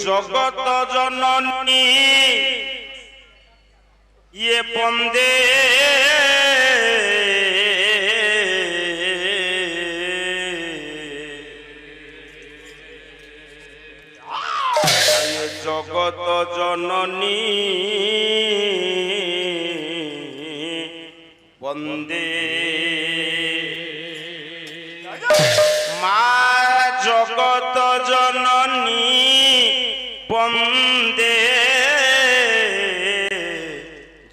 জগত জননী ইয়ে বন্দে জগত জননী বন্দে মা জগত জননী বন্দে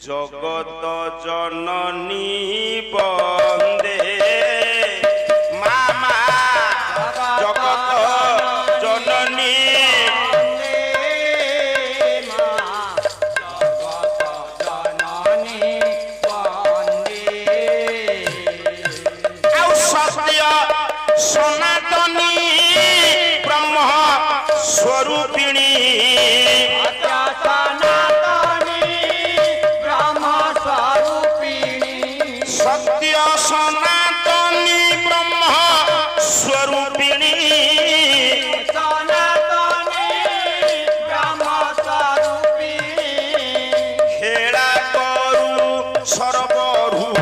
জগত জননী বন্দে মামা জগত জননী সনাতনী ব্রহ্ম স্বরূপিণী সত্য সনাতনী ব্রহ্ম স্বরূপিণী খেলা করু সর্বরূ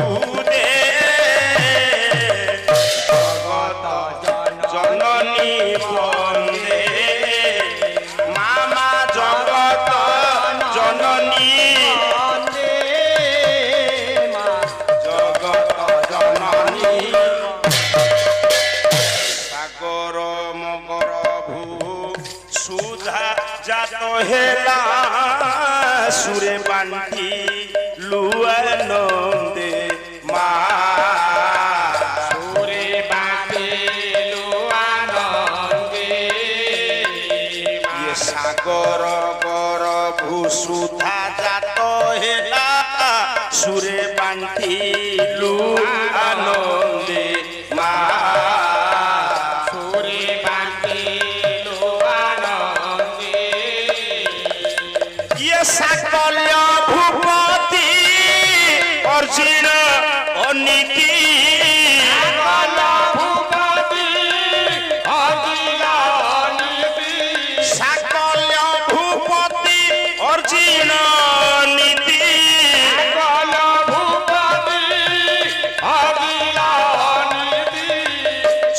জননী বন্দে মামা জগত জননী জগত জননী সাগর মগর ভূ সুধা জাত হেলা সুরে বান্টি লুয়ানন্দে মা সাগর গরভূ সুধা জাত হেলা সুরে বান্ধিলু আনন্দে মা সুরে বান্ধিলু আনন্দে ইয়ে সাকল্য ভূপতি অর্জুন অনিতি অর্জুন নীতি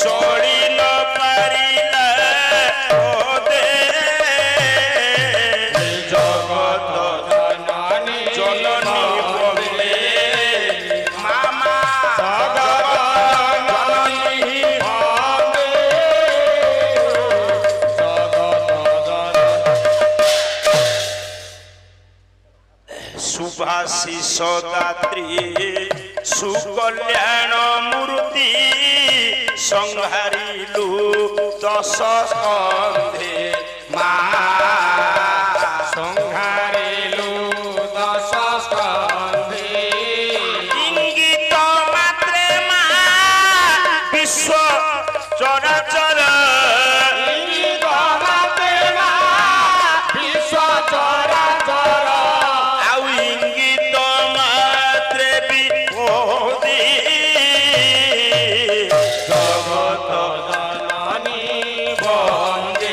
চড়ি ন পারিলা ওদে জগত জননী বন্দে মামা জগত জননী বন্দে শুভাশিষ দাত্রী সুকল্যাণ মূর্তি সংহারিলু দশ স্কন্ধে মা সংহারিলু দশ স্কন্ধে ইঙ্গিত মাত্রে মা বিশ্ব চরাচর ইঙ্গিত মাত্রে মা বিশ্ব চরাচর ইঙ্গিত মাত্রে বিপদে জগত জননী বন্দে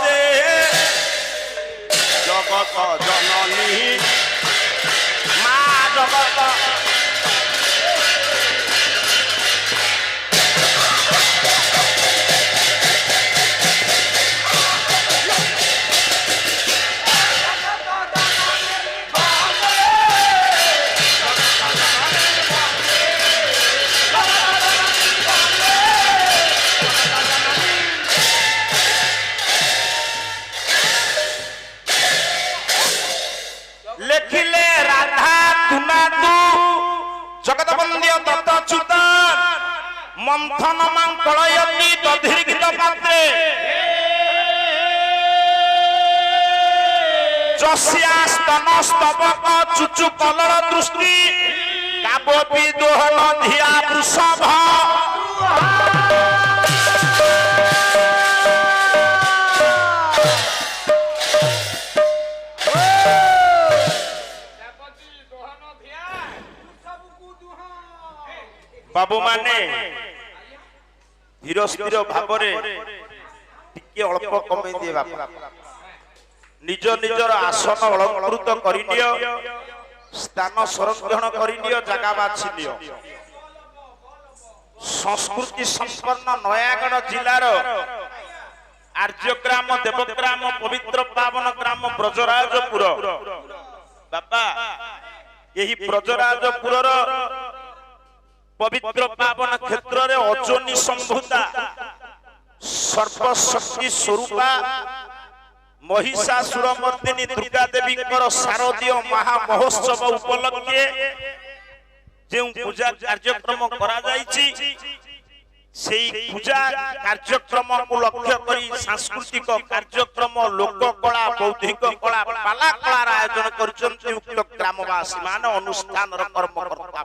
দେ জগত জননী মা জগত লেখিলে রাধা তুনাদু জগৎবন্দ্য ততচ্যুত মন্থন মাঙ্কলয়তি দধীর্ঘিত পাত্রে যস্যা স্তন স্তবক চুচু কলর দৃষ্টি কাবপি দোহন ধিয়া বৃষভ बाबू माने धीर स्थिर भाव टिके अल्प कमे दिए बापा निज निजर आसन अलंकृत करिनियो स्थान संरक्षण करिनियो जगह बाछि लियो संस्कृति संपन्न नयागढ़ जिलार आर्यग्राम देवग्राम पवित्र पावन ग्राम ब्रजराजपुर बापा यही ब्रजराजपुर पवित्र पावन क्षेत्र रे अजनी संभूता सर्वशक्ति स्वरूपा महिषासुरमर्दिनी दुर्गा देवी शारदीय महामहोत्सव उपलक्षे जो पूजा कार्यक्रम करा जायछि सेई पूजा कार्यक्रम को लक्ष्य करी सांस्कृतिक कार्यक्रम लोक कला बौद्धिक कला पाला कलार आयोजन करछन्ति उक्त ग्रामवासी मान अनुष्ठान कर्मकर्ता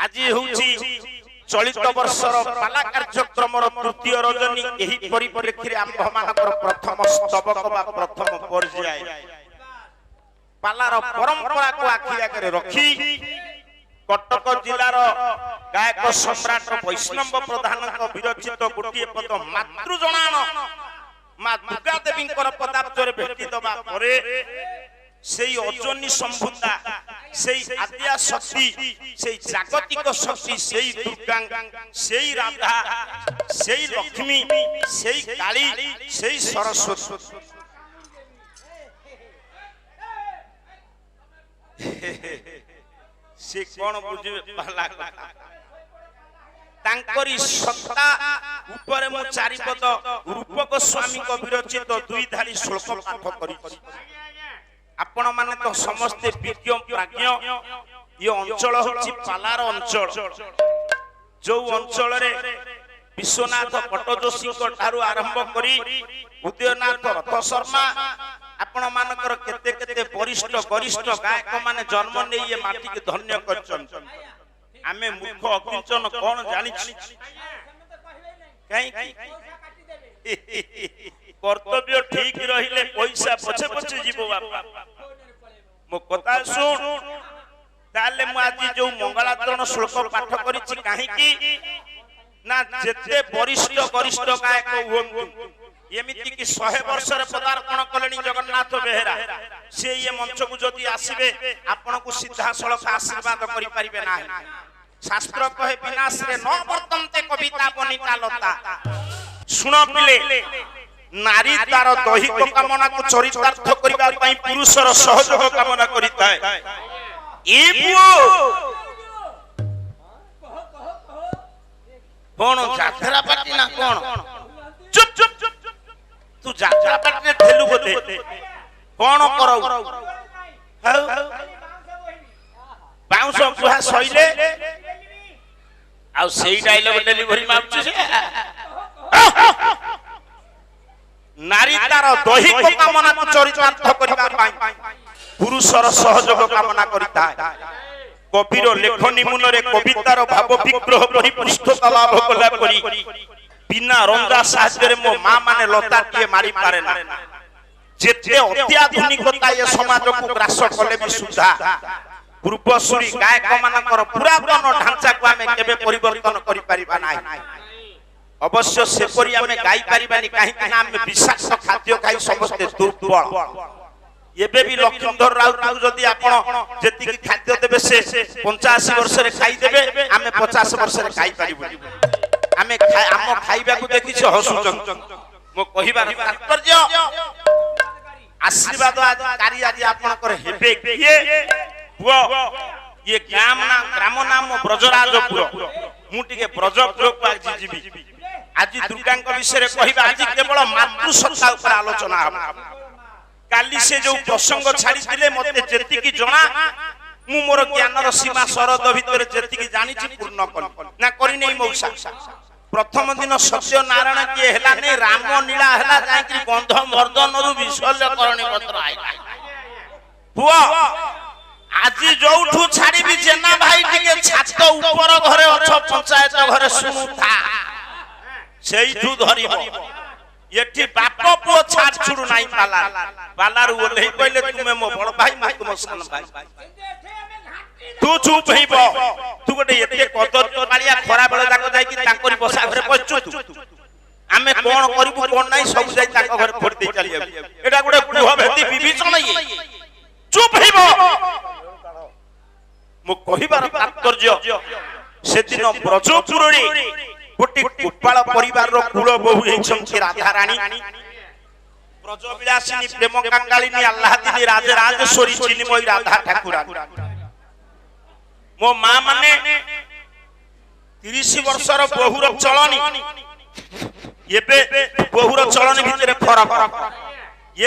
आज होउछि चलित वर्षर पाला कार्यक्रम तृतीय रजनी एही परिप्रेक्षी आंभ मानकर प्रथम स्तबक बा प्रथम पर्याय पालार परंपरा को आखि आगे रखी कटक जिलार गायक सम्राट वैष्णव प्रधान विरचित गोटे पद मातृजनान मां दुर्गा देवी पदार्थ भेटी दबा परे सेई अजनी संभूता सेई आद्या शक्ति सेई जागतिक शक्ति सेई दुर्गा सेई राधा सेई लक्ष्मी सेई काली सेई सरस्वती से कोन बुझे भला तांकरी सत्ता ऊपर मु चारि पद रूपक स्वामी को विरचित दुई धारी श्लोक पाठ करी आपण माने तो समस्त विज्ञ प्राज्ञ ये अंचल होची पालार अंचल जो अंचल रे विश्वनाथ पट्टजोशी को ठारू आरंभ करी उदयनाथ रथ शर्मा आपण मानकर केते केते वरिष्ठ गरिष्ठ गायक माने जन्म नै ये माटी के धन्य करछन आमे मुख अकिंचन कोन जानि काई कर्तव्य ठीक रहिले पैसा पछे पछे जीवो बापा मो कथा सुन ताले मु आज जो मंगलाचरण श्लोक पाठ करिछि काहे की ना जेते वरिष्ठ गरिष्ठ गायक हुंतु एमिति कि 100 वर्ष रे पदार्पण कलेनी जगन्नाथ बेहेरा से ये मंच को जदी आसीबे आपन को सीधा सड़क आशीर्वाद करि परिबे नाही शास्त्र कहे विनाश रे न वर्तन्ते कविता बनिता लता सुन पिले नारी तार दैहिक कामना को चरितार्थ करिबा पई पुरुषर सहयोग कामना करिता है ए पुओ कोन जात्रा पार्टी ना कोन चुप चुप तू जात्रा पार्टी रे ठेलु बोते कोन करौ बाउंस पुहा सइले आ सेई डायलॉग डिलीवरी मारछु से नारी तार दैहिक कामना को चरितार्थ करिबा पई पुरुषर सहयोग कामना करिता है कविर लेखनी मुनरे कवितार भाव विग्रह परिपुष्टता लाभ कला करी बिना रंगा साहाय्य रे मो मां माने लता के मारी पारे ना जेते अत्याधुनिकता ये समाज को ग्रास कले भी सुधा पूर्वसूरी गायक मानकर पुरातन ढांचा को हमें केबे परिवर्तन करि परिबा नाही अवश्य सेपरी आमे गाई परिबानी काहे ना आमे विषाक्त खाद्य खाई समस्त दुर्बल एबे भी लक्ष्मणधर राउत जदि आपण जेति की खाद्य देबे से 85 वर्ष रे खाई देबे आमे 50 वर्ष रे खाई परिबो आमे हम खाइबा को देखि से हसुचन मो कहिबार तात्पर्य आशीर्वाद कारी आज आपण कर हेबे किए पुओ ये ग्राम नाम ब्रजराजपुर मुटिके ब्रजपुर को आज जीवी आज दुर्गा विषय कहबा आज केवल मातृसत्ता ऊपर आलोचना हम काली से जो प्रसंग छाड़ी दिले मते जेति की जणा मु मोर ज्ञानर सीमा शरद भीतर जेति की जानि छि पूर्ण कर ना करी नै मौसा प्रथम दिन सत्य नारायण के हला नै राम नीला हला जाय कि गंध मर्दन रु विसर्य करणी पत्र आइला पुआ आज जोठू छाड़ी भी जेना भाई टिके छात ऊपर घरे अछ पंचायत घरे सुनु था सेइठू धरिबो एठी बाप पुओ छाट छुडू नाही पालार ओले कहले तुमे मो बड़ भाई मा तुम सान भाई तू चुप हेबो तू गोटे एते कदर मालिया खरा बेला जाक जाय कि तांकरी बसा घरे पछु तू आमे कोन करिबु कोन नाही सब जाय तांक घरे फोड़ दे चली एटा गोटे पुह भेती विभीषण ये चुप हेबो मो कहिबार तात्पर्य सेदिन ब्रजपुर रे गोटे गोपाल परिवार रो कुल बहु हेछंती राधा रानी ब्रज विलासिनी प्रेम कांगालिनी आह्लादिनी राजराजेश्वरी चिन्मयी राधा ठाकुरा मो मां माने 30 वर्षर बहुर चलनी एबे बहुर चलनी भितरे फरक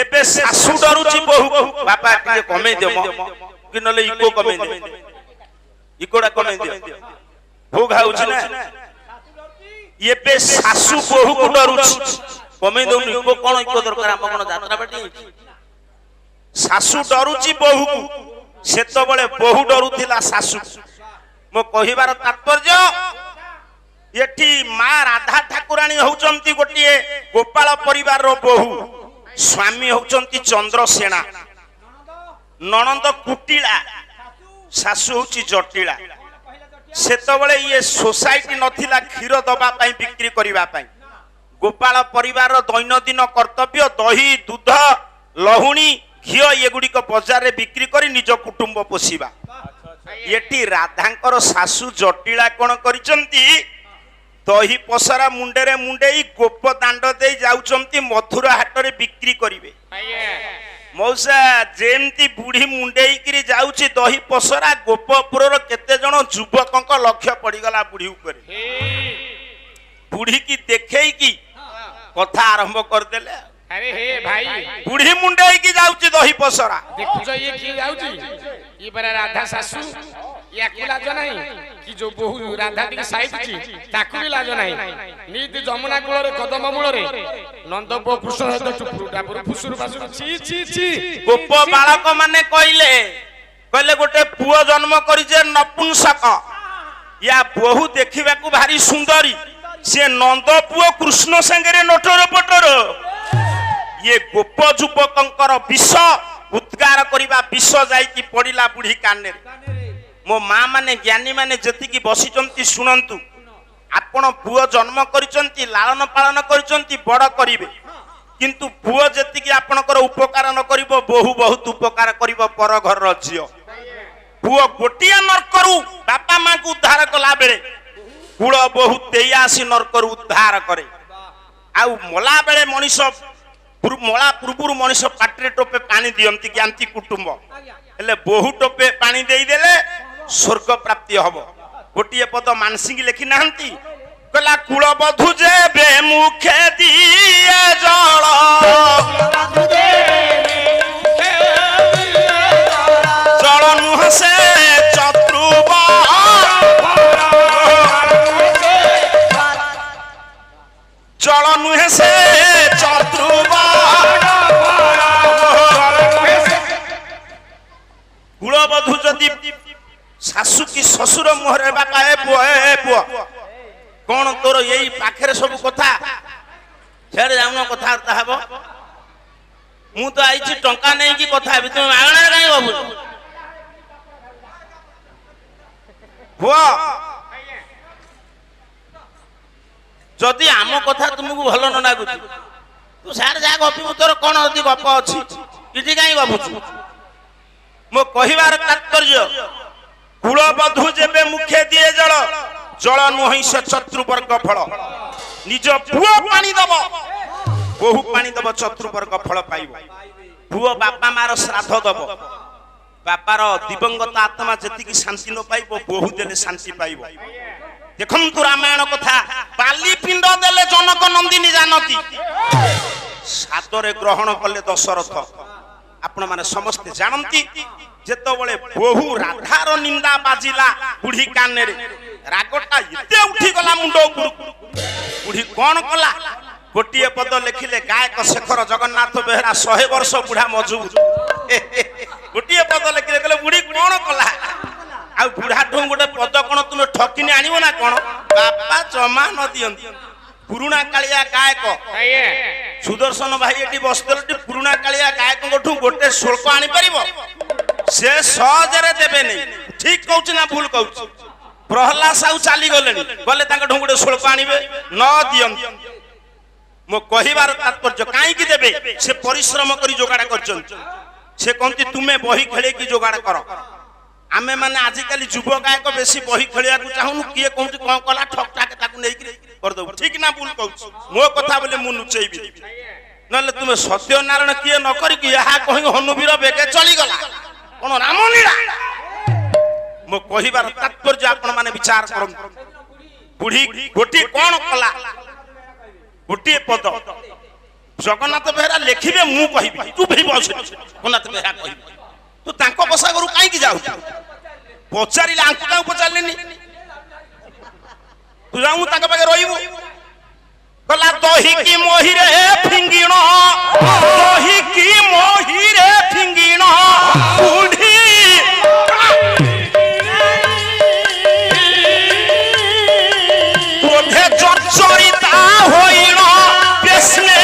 एबे सासु डरुची बहु बापा के कमे देम कि नले इको कमे दे इकोडा कमे दे भोग हाउची ना एबे सासु बहु को डरुची कमे दउनी इको कोन इको दरकार हम कोन यात्रा बाटी सासु डरुची बहु को सेतो बळे बहु डरुथिला सासु मो कहिबार तात्पर्य एठी मां राधा ठाकुराणी होचंती गोटिए गोपाल परिवार रो बहु स्वामी होचंती चंद्रसेना ननंद कुटिला सासु होची जटिला सेतबळे ये सोसाइटी नथिला क्षीर दबा पई बिक्री करिवा पई गोपाल परिवार दैनंदिन कर्तव्य दही दूध लहुणी घियो ये गुडी को बाजार रे बिक्री करी निज कुटुंब पोषिबा एटी राधांकर सासु जटिला कोन करिसंती दही पसरा मुंडे रे मुंडेई गोप दांड दे जाउचंती मथुरा हाट रे बिक्री करिवे मौसा जेमती बुढ़ी मुंडेई करी जाउची दही पसरा गोपपुर रो केते जण युवकक लक्ष्य पड़ी गला बुढ़ी ऊपर बुढ़ी की देखेई की कथा आरंभ कर देले अरे हे भाई बुढ़ी मुंडेई की जाउची दही पसरा देखुछ ये की जाउची ई बरा राधा सासु या की लाज नाही कि जो बहु राधा टी साइड छी ताकू भी लाज नाही नीति जमुना कुल रे कदम मूल रे नंदपो कृष्ण हद चुपुटा पुर फुसुर बासुर छी छी छी गोप बालक माने कहले गोटे पुओ जन्म करी जे नपुंसक या बहु देखिबा को भारी सुंदरी से नंद पुओ कृष्ण संगे नटोर पटोर ये गोप युवकंकर विष उद्गार करिबा विष जाई कि पडिला बुढ़ी काने मो मां माने ज्ञानी माने जति की बसिचंती सुनंतु आपण पुओ जन्म करिचंती लालन पालन करिचंती बड़ करिवे किंतु पुओ जति की आपनकर उपकार न करिवो बहु बहुत उपकार करिवो पर घर रजियो पुओ गोटिया नरकरू बापा मां को उद्धार कला बेले कुळ बहु 83 नरकरू उद्धार करे आउ मोला बेले मनीष मोला पूर्वरु मनीष पाटरे टोपे पानी दियंती ज्ञानती कुटुंब हेले बहु टोपे पानी देई देले स्वर्ग प्राप्ति हबो गोटिए पद मानसिंह लिखि नाहंती कला कुल बधु जे बे मुखे दिए जळ जळ नुह से चतुर्बा जळ नुह से चतुर्बा कुल बधु जदि सासु की ससुर मोहरे बापा ए पुओ कौन तोर यही पाखे सब कथा छेड़ जाऊन कथबार्ता हब मु तो आई टंका नहीं कि कथा तुम मागणार कहीं बाबू पुओ ଯଦି ଆମ କଥା ତୁମକୁ ଭଲ ନ ଲାଗୁଛି ତୁ ସାର୍ ଯାହା ଗପିବୁ ତୋର କଣ ଯଦି ଗପ ଅଛି କିଛି କାହିଁ ଗପୁଛୁ ମୋ କହିବାର ତାତ୍ପର୍ଯ୍ୟ କୁଳବଧୂ ଯେବେ ମୁଖେ ଦିଏ ଜଳ ଜଳ ନୁହେଁ ସେ ଚତୁର୍ବର୍ଗ ଫଳ ନିଜ ପୁଅ ପାଣି ଦବ ବୋହୁ ପାଣି ଦବ ଚତୁର୍ବର୍ଗ ଫଳ ପାଇବ ପୁଅ ବାପା ମାର ଶ୍ରାଦ୍ଧ ଦବ ବାପାର ଦିବଙ୍ଗତ ଆତ୍ମା ଯେତିକି ଶାନ୍ତି ନ ପାଇବ ବୋହୁ ଦେଲେ ଶାନ୍ତି ପାଇବ ଦେଖନ୍ତୁ ରାମାୟଣ କଥା ବାଲି ପିଣ୍ଡ ଦେଲେ ଜନକ ନନ୍ଦିନୀ ଜାନକୀ ସାଦରେ ଗ୍ରହଣ କଲେ ଦଶରଥ ଆପଣ ମାନେ ସମସ୍ତେ ଜାଣନ୍ତି ଯେତେବେଳେ ବୋହୁ ରାଧାର ନିନ୍ଦା ବାଜିଲା ବୁଢୀ କାନରେ ରାଗଟା ଏତେ ଉଠିଗଲା ମୁଣ୍ଡ ଉପରକୁ ବୁଢୀ କଣ କଲା ଗୋଟିଏ ପଦ ଲେଖିଲେ ଗାୟକ ଶେଖର ଜଗନ୍ନାଥ ବେହେରା 100 ବର୍ଷ ବୁଢା ମଜୁବୁତ ଗୋଟିଏ ପଦ ଲେଖିଲେ କହିଲେ ବୁଢୀ କଣ କଲା ଆଉ ବୁଢାଠୁ ଗୋଟେ ପଦ କଣ ତୁମେ ଠକିନି ଆଣିବ ନା କଣ ବାପା ଜମା ନ ଦିଅନ୍ତି ପୁରୁଣା କାଳିଆ ଗାୟକ ସୁଦର୍ଶନ ଭାଇ ଏଠି ବସିଥିଲେ ପୁରୁଣା କାଳିଆ ଗାୟକଙ୍କଠୁ ଗୋଟେ ଶୁଳ୍କ ଆଣିପାରିବ ସେ ସହଜରେ ଦେବେନି ଠିକ କହୁଛି ନା ଭୁଲ କହୁଛି ପ୍ରହ୍ଲାଦ ସାହୁ ଚାଲିଗଲେଣି ଗଲେ ତାଙ୍କଠୁ ଗୋଟେ ଶୁଳ୍କ ଆଣିବେ ନ ଦିଅନ୍ତି ମୋ କହିବାର ତାତ୍ପର୍ଯ୍ୟ କାହିଁକି ଦେବେ ସେ ପରିଶ୍ରମ କରି ଯୋଗାଡ଼ କରିଛନ୍ତି ସେ କହନ୍ତି ତୁମେ ବହି ଖେଳିକି ଯୋଗାଡ଼ କର ଆମେ ମାନେ ଆଜିକାଲି ଯୁବ ଗାୟକ ବେଶୀ ବହି ଖେଳିବାକୁ ଚାହୁଁନୁ କିଏ କହୁଛି କଣ କଲା ଠକ୍ ଠାକ ତାକୁ ନେଇକି କରିଦେବୁ ଠିକ ନା ଭୁଲ କହୁଛି ମୋ କଥା ବୋଲେ ମୁଁ ଲୁଚେଇବି ନହେଲେ ତୁମେ ସତ୍ୟନାରାୟଣ କିଏ ନ କରିକି ଏହା କହି ହନୁବୀର ବେଗେ ଚଳିଗଲା କଣ ରାମଲୀଳା ମୋ କହିବାର ତାତ୍ପର୍ଯ୍ୟ ଆପଣ ମାନେ ବିଚାର କରନ୍ତୁ ବୁଢୀ ଗୋଟିଏ କଣ କଲା ଗୋଟିଏ ପଦ ଜଗନ୍ନାଥ ବେହେରା ଲେଖିବେ ମୁଁ କହିବି ତୁ ଭି ବସ ଜଗନ୍ନାଥ ବେହେରା କହିବି ତୁ ତାଙ୍କ ବସା ଘରୁ କାହିଁକି ଯାଉ ପଚାରିଲେ ଆଙ୍କୁ କାହିଁ ପଚାରିଲେନି ତୁ ଯାଉ ତାଙ୍କ ପାଖେ ରହିବୁ କହିଲା ଦହି କି ମୋହିରେ ଫିଙ୍ଗିଣ ଦହି କି ମୋହିରେ ଫିଙ୍ଗିଣ ବୁଢୀ ବୋଧେ ଜର୍ଜରିତା ହୋଇଣ ବେଶଲେ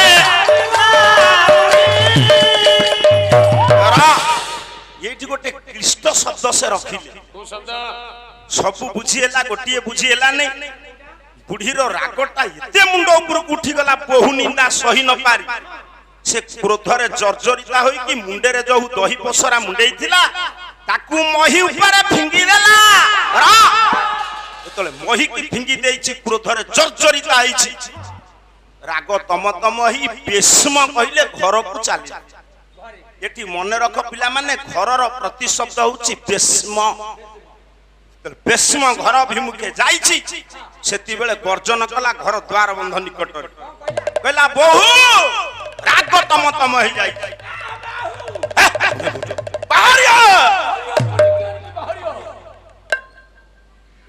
ଏଇଠି ଗୋଟେ କ୍ଲିଷ୍ଟ ଶବ୍ଦ ସେ ରଖିଲେ ସବୁ ବୁଝିହେଲା ଗୋଟିଏ ବୁଝିହେଲା ନାହିଁ ବୁଢୀର ରାଗଟା ଏତେ ମୁଣ୍ଡ ଉପରକୁ ଉଠିଗଲା ବହୁ ନିନ୍ଦା ସହି ନ ପାରି ସେ କ୍ରୋଧରେ ଜର୍ଜରିତା ହୋଇକି ମୁଣ୍ଡରେ ଯୋଉ ଦହି ପସରା ମୁଣ୍ଡେଇଥିଲା ତାକୁ ମହି ଉପରେ ଫିଙ୍ଗି ଦେଲା ଯେତେବେଳେ ମହିକି ଫିଙ୍ଗି ଦେଇଛି କ୍ରୋଧରେ ଜର୍ଜରିତା ହେଇଛି ରାଗ ତମ ତମ ହେଇ ବେଶ୍ମ କହିଲେ ଘରକୁ ଚାଲିଲା ଏଠି ମନେ ରଖ ପିଲାମାନେ ଘରର ପ୍ରତିଶବ୍ଦ ହଉଛି ବେଶ୍ମ ବେଶ୍ମ ଘର ଅଭିମୁଖେ ଯାଇଛି ସେତିବେଳେ ଗର୍ଜନ କଲା ଘର ଦ୍ୱାର ବନ୍ଧ ନିକଟରେ କହିଲା ବୋହୁ ରାଗ ତମ ତମ ହେଇଯାଇଛି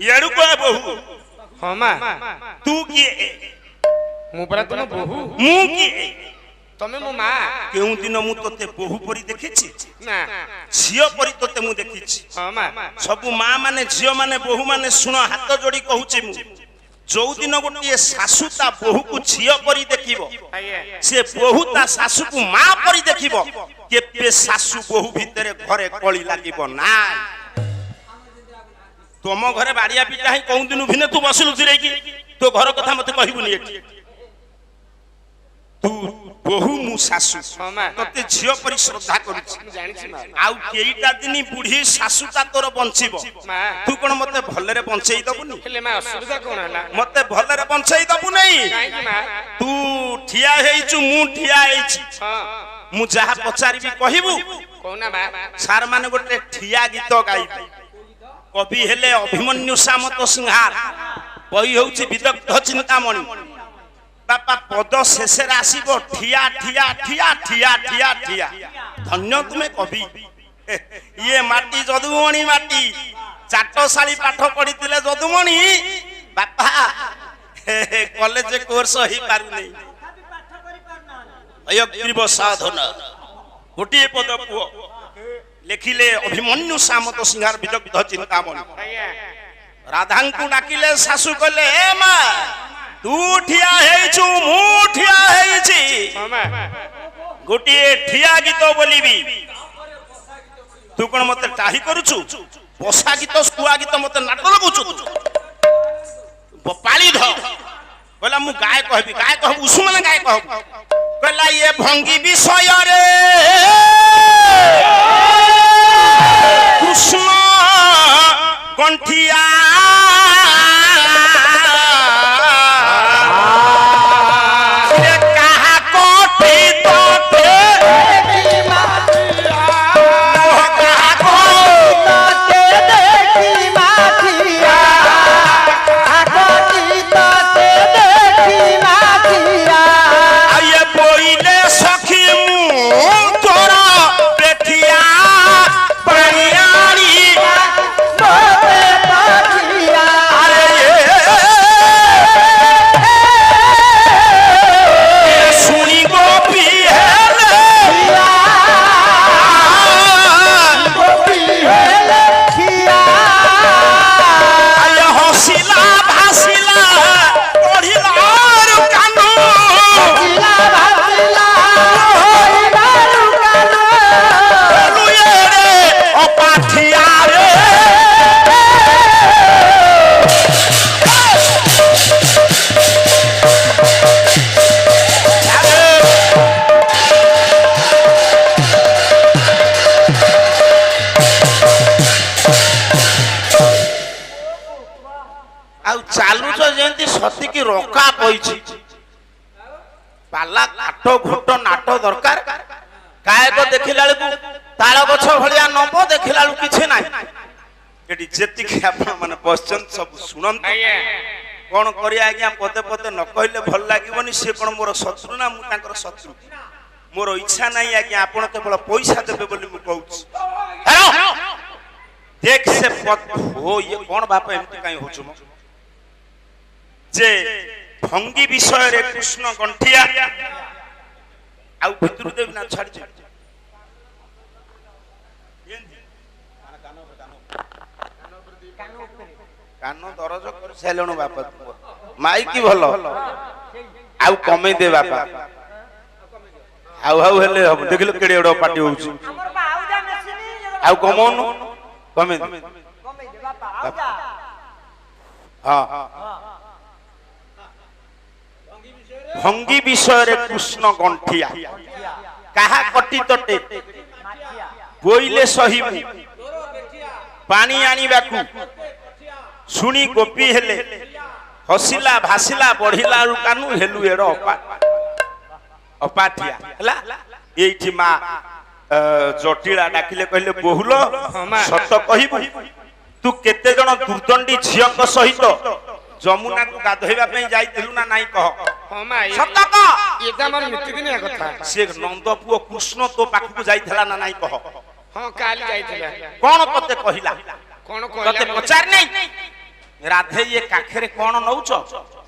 ଏଡୁ କହ ବୋହୁ ହଁ ମା ତୁ କିଏ ମୁଁ ପରା ତୁମ ବୋହୁ ମୁଁ କିଏ ତମେ ମୋ ମା କେଉଁ ଦିନ ମୁଁ ତତେ ବୋହୁ ପରି ଦେଖିଛି ନା ଝିଅ ପରି ତତେ ମୁଁ ଦେଖିଛି ହଁ ମା ସବୁ ମା ମାନେ ଝିଅ ମାନେ ବୋହୁ ମାନେ ଶୁଣ ହାତ ଯୋଡି କହୁଛି ମୁଁ ଯୋଉ ଦିନ ଗୋଟିଏ ଶାଶୁ ତା ବୋହୂକୁ ଝିଅ ପରି ଦେଖିବ ସେ ବୋହୁ ତା ଶାଶୁକୁ ମା ପରି ଦେଖିବ କେବେ ଶାଶୁ ବୋହୁ ଭିତରେ ଘରେ କଳି ଲାଗିବ ନା ତମ ଘରେ ବାଡିଆ ପିଟା ହିଁ କୋଉ ଦିନ ଭିନେ ତୁ ବସିଲୁ ଧିରେକି ତୋ ଘର କଥା ମତେ କହିବୁନି ଏଠି ତୁ ବୋହୁ ମୁଁ ଶାଶୁ ତତେ ଝିଅ ପରି ଶ୍ରଦ୍ଧା କରୁଛି ଆଉ କେଇଟା ଦିନ ବୁଢୀ ଶାଶୁଟା ତୋର ବଞ୍ଚିବ ତୁ କଣ ମତେ ଭଲରେ ବଞ୍ଚେଇ ଦବୁନି ମତେ ଭଲରେ ବଞ୍ଚେଇ ଦବୁ ନାହିଁ ତୁ ଠିଆ ହେଇଛୁ ମୁଁ ଠିଆ ହେଇଛି ମୁଁ ଯାହା ପଚାରିବି କହିବୁ ସାର୍ ମାନେ ଗୋଟେ ଠିଆ ଗୀତ ଗାଇବେ କବି ହେଲେ ଅଭିମନ୍ୟୁ ସାମନ୍ତ ସିଂହାର ବହି ହଉଛି ବିଦଗ୍ଧ ଚିନ୍ତାମଣି बापा पद शेष आसब ठिया ठिया ठिया ठिया ठिया ठिया धन्य तुम्हें कवि ये माटी जदुमणि माटी चाटशाली पाठ पढ़ी जदुमणि बापा कॉलेज कोर्स हो पार नहीं साधन गोटे पद पुओ लिखिले अभिमन्यु सामत सिंहार विदग्ध चिंतामणि राधा को डाकिले सासू कहले ए मां तू ठिया हेचु मु ठिया हेची गोटे ठिया गीत बोलिबी तू कोन मते टाही करूछु बसा गीत स्कुआ गीत मते नाटक लगुछु पाली ध कहला मु गाय कहबी उषु माने गाय कहबू कहला ये भंगी विषय रे कृष्ण कंठिया सती रोका पईछि पाला काट घुट नाट दरकार कायक देखिला ताल गछ भलिया नब देखिला किछि नाही एटी जेति आपण माने क्वेश्चन सब सुनन कोन करिया आज्ञा पदे पदे न कहले भल लागिवनी से कोन मोर शत्रु ना मु तांकर शत्रु मोर इच्छा नाही आज्ञा आपण केवल पैसा देबे बोली मु कहूछि हेलो देख से हो ये कोन बाप एमती काई होछु जे भंगी विषय रे कृष्ण गंठिया आउ भितरु देव ना छाड़ छे कानो दरज कर सेलणो बापा माई की भलो आउ कमे दे बापा आउ आउ हेले हम देखिलो केडे एडो पार्टी होउची हमर बा आउ जा मेसिनी आउ कमोनु कमे दे बापा आउ जा हां भंगी विषय रे कृष्ण गंठिया कहा कटी तटे बोइले सहीबु पानी आनी बाकू सुनी गोपी हेले हसिला भासिला बढ़िला कानु हेलु एडो अपाठिया हला एठी मा जटिला डाकिले कहले बहुलो सत कहिबु तू केते जण दुर्दंडी झियक सहित जमुना को गाधोइबा पे जाइथिलु ना नाही कह हमा सत कह एदा हमर नित्यदिनिया कथा से नंद पुओ कृष्ण तो पाखु जाइथला ना नाही कह हां काली जाइथिला कोन तते कहिला कोन कहला तते पचार नहीं राधे ये काखेरे कोन नउछ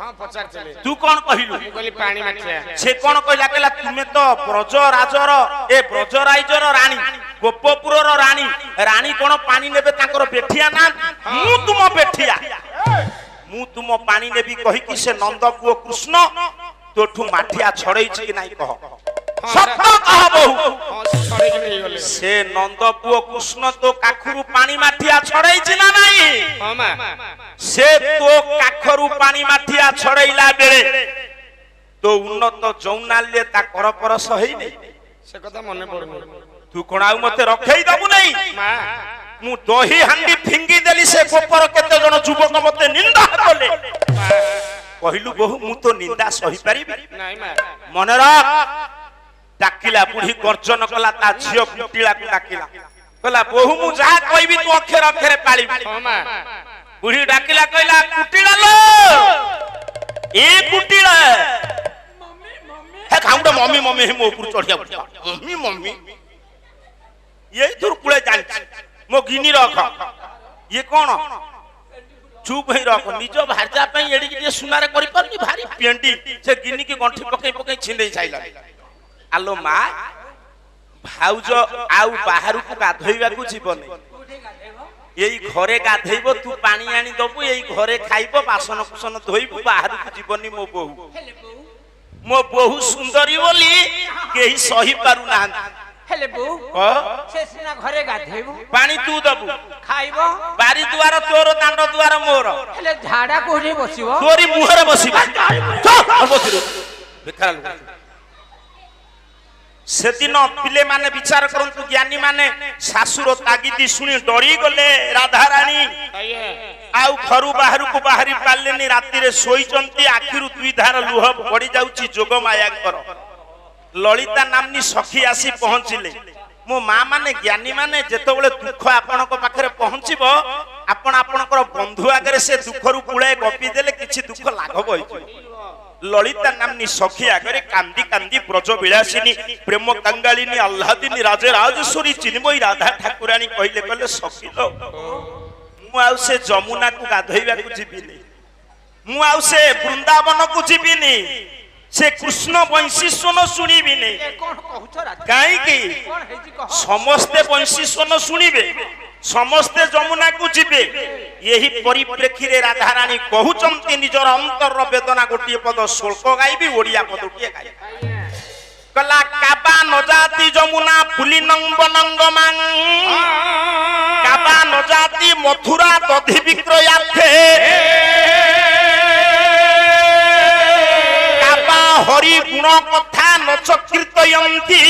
हां पचार चले तू कोन कहिलु मु कहली पानी माठिया से कोन कहला कहला तुमे तो ब्रज राजर ए ब्रज राइजर रानी गोपपुरर रानी रानी कोन पानी नेबे तांकर बेठिया ना मु तुम बेठिया मु तुम पानी नेबी कहि कि से नंद पुओ कृष्ण तोठू माठिया छड़ै छी कि नाही कह सत्य कह बहु हां छड़ै कि नहीं गले से नंद पुओ कृष्ण तो काखुरु पानी माठिया छड़ै छी ना नाही हां मा से तो काखरु पानी माठिया छड़ैला बेले तो उन्नत जौनाले ता कर पर सही नहीं से कथा मने पड़नी तू कोन आउ मते रखै दबु नहीं मा मु दही हांडी फिंगी देली से गोपर केते जण युवक मते निंदा कले कहिलु बहु मु तो निंदा सही परिबी नहीं मा मन रख डाकिला बुढ़ी गर्जन कला ता झियो कुटिला को डाकिला कहला बहु मु जा कहबी तू अक्षर अक्षरे पाली हां मा बुढ़ी डाकिला कहला कुटिला लो ए कुटिला हे खाउडा मम्मी मम्मी हे मो ऊपर चढ़िया मम्मी मम्मी ये दूर कुळे जान मो गिनी रख ये कोन चुप हे रख निजो भाजा पे एडी के सुनारे करि परनी भारी पेंडी से गिनी के गंठी पकई पकई छिंदे छाइला आलो मा भाउज आउ बाहर को गाधोइबा को जीवन एई घरे गाधैबो तू पानी आनी दबु एई घरे खाइबो बासन कुसन धोइबो बाहर को जीवनी मो बहु सुंदरी बोली केही सही पारु ना हेले बो କ से सिना घरे गाधेबो ପାଣି ତୁ ଦବୁ खाइबो ବାରି ଦୁଆର ତୋର ଦାଣ୍ଡ ଦୁଆର ମୋର हेले झाड़ा कोठे बसिबो ତୋରି ମୁହଁରେ ବସିବା ବେକାର ଲୋକ। ସେଦିନ ପିଲେମାନେ ବିଚାର କରନ୍ତୁ, ଜ୍ଞାନୀ ମାନେ ଶାଶୁର ତାଗିଦି ଶୁଣି ଡରି ଗଲେ ରାଧାରାଣୀ ଆଉ ଘରୁ ବାହାରକୁ ବାହାରି ପାରିଲେନି। ରାତିରେ ଶୋଇଛନ୍ତି, ଆଖିରୁ ଦୁଇ ଧାର ଲୁହ ପଡି ଯାଉଛି ଯୋଗମାୟାଙ୍କର। ଲଳିତା ନାମ୍ନୀ ସଖୀ ଆସି ପହଞ୍ଚିଲେ। ମୋ ମା ମାନେ ଜ୍ଞାନୀ ମାନେ ଯେତେବେଳେ ଦୁଃଖ ଆପଣଙ୍କ ପାଖରେ ପହଞ୍ଚିବ, ଆପଣ ଆପଣଙ୍କର ବନ୍ଧୁ ଆଗରେ ସେ ଦୁଃଖରୁ ପୁଳାଏ ଗପି ଦେଲେ କିଛି ଦୁଃଖ ଲାଘବ ହେଇଯିବ। ଲଳିତା ନାମ୍ନୀ ସଖୀ ଆଗରେ କାନ୍ଦି କାନ୍ଦି ବ୍ରଜ ବିଳାସିନୀ ପ୍ରେମ କାଙ୍ଗାଳିନୀ ଆହ୍ଲାଦିନୀ ରାଜେ ରାଜେଶ୍ୱରୀ ଚିନ୍ମୟୀ ରାଧା ଠାକୁରାଣୀ କହିଲେ, କହିଲେ ସଖୀ ଲୋ, ମୁଁ ଆଉ ସେ ଯମୁନାକୁ ଗାଧୋଇବାକୁ ଯିବିନି, ମୁଁ ଆଉ ସେ ବୃନ୍ଦାବନକୁ ଯିବିନି, ସେ କୃଷ୍ଣ ବଂଶୀ ସ୍ୱନ ଶୁଣିବିନି। कोन कहउछ राजा କାହିଁକି? कोन हेजी कह ସମସ୍ତେ ବଂଶୀ ସ୍ୱନ ଶୁଣିବେ, ସମସ୍ତେ ଯମୁନାକୁ ଯିବେ। ଏହି ପରିପ୍ରେକ୍ଷୀରେ ରାଧାରାଣୀ କହୁଛନ୍ତି ନିଜର ଅନ୍ତରର ବେଦନା। ଗୋଟିଏ ପଦ ଶ୍ଲୋକ ଗାଇବି, ଓଡିଆ ପଦଟିଏ ଗାଇବି। କଲା କାବା ନଜାତି ଯମୁନା ପୁଲିନଙ୍ଗବନଙ୍ଗ ମାଂ, କାବା ନଜାତି ମଥୁରା ଦଧି ବିକ୍ରୟାର୍ଥେ, କାବା হরি গুণ কথা নচ কীর্তয়ন্তি